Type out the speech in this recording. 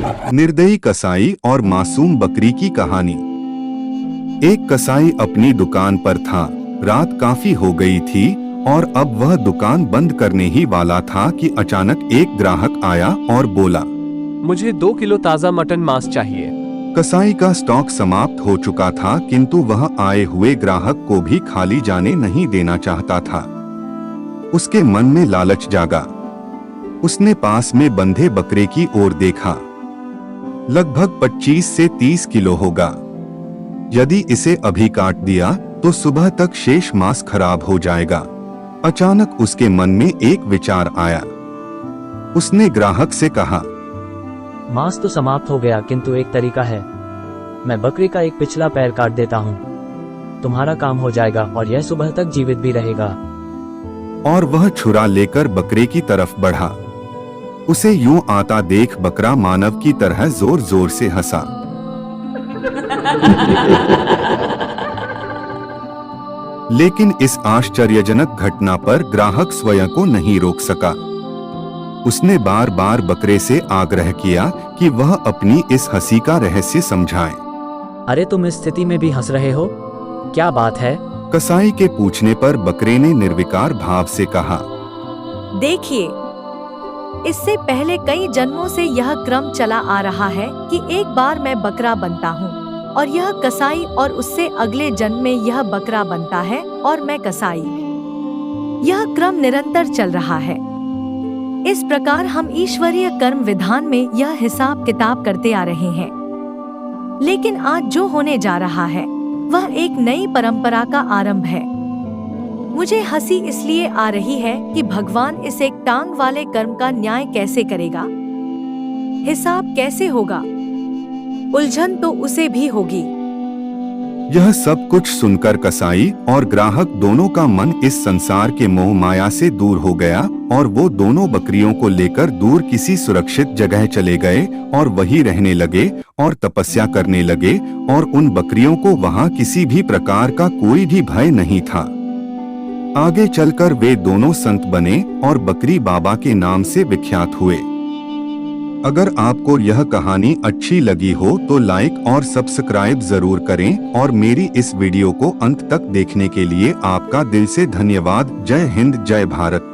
निर्दयी कसाई और मासूम बकरी की कहानी। एक कसाई अपनी दुकान पर था। रात काफी हो गई थी और अब वह दुकान बंद करने ही वाला था कि अचानक एक ग्राहक आया और बोला, मुझे 2 किलो ताज़ा मटन मांस चाहिए। कसाई का स्टॉक समाप्त हो चुका था, किंतु वह आए हुए ग्राहक को भी खाली जाने नहीं देना चाहता था। उसके मन में लालच जागा। उसने पास में बंधे बकरे की ओर देखा। लगभग 25 से 30 किलो होगा। यदि इसे अभी काट दिया तो सुबह तक शेष मांस खराब हो जाएगा। अचानक उसके मन में एक विचार आया। उसने ग्राहक से कहा, मांस तो समाप्त हो गया, किंतु एक तरीका है। मैं बकरी का एक पिछला पैर काट देता हूँ। तुम्हारा काम हो जाएगा और यह सुबह तक जीवित भी रहेगा। और वह छुरा लेकर बकरे की तरफ बढ़ा। उसे यूं आता देख बकरा मानव की तरह जोर जोर से हंसा। लेकिन इस आश्चर्यजनक घटना पर ग्राहक स्वयं को नहीं रोक सका। उसने बार बार बकरे से आग्रह किया कि वह अपनी इस हंसी का रहस्य समझाए। अरे तुम इस स्थिति में भी हंस रहे हो, क्या बात है? कसाई के पूछने पर बकरे ने निर्विकार भाव से कहा, देखिए, इससे पहले कई जन्मों से यह क्रम चला आ रहा है कि एक बार मैं बकरा बनता हूँ और यह कसाई, और उससे अगले जन्म में यह बकरा बनता है और मैं कसाई। यह क्रम निरंतर चल रहा है। इस प्रकार हम ईश्वरीय कर्म विधान में यह हिसाब किताब करते आ रहे हैं। लेकिन आज जो होने जा रहा है वह एक नई परंपरा का आरंभ है। मुझे हंसी इसलिए आ रही है कि भगवान इस एक टांग वाले कर्म का न्याय कैसे करेगा, हिसाब कैसे होगा, उलझन तो उसे भी होगी। यह सब कुछ सुनकर कसाई और ग्राहक दोनों का मन इस संसार के मोह माया से दूर हो गया और वो दोनों बकरियों को लेकर दूर किसी सुरक्षित जगह चले गए और वहीं रहने लगे और तपस्या करने लगे, और उन बकरियों को वहां किसी भी प्रकार का कोई भी भय नहीं था। आगे चलकर वे दोनों संत बने और बकरी बाबा के नाम से विख्यात हुए। अगर आपको यह कहानी अच्छी लगी हो तो लाइक और सब्सक्राइब जरूर करें, और मेरी इस वीडियो को अंत तक देखने के लिए आपका दिल से धन्यवाद। जय हिंद, जय भारत।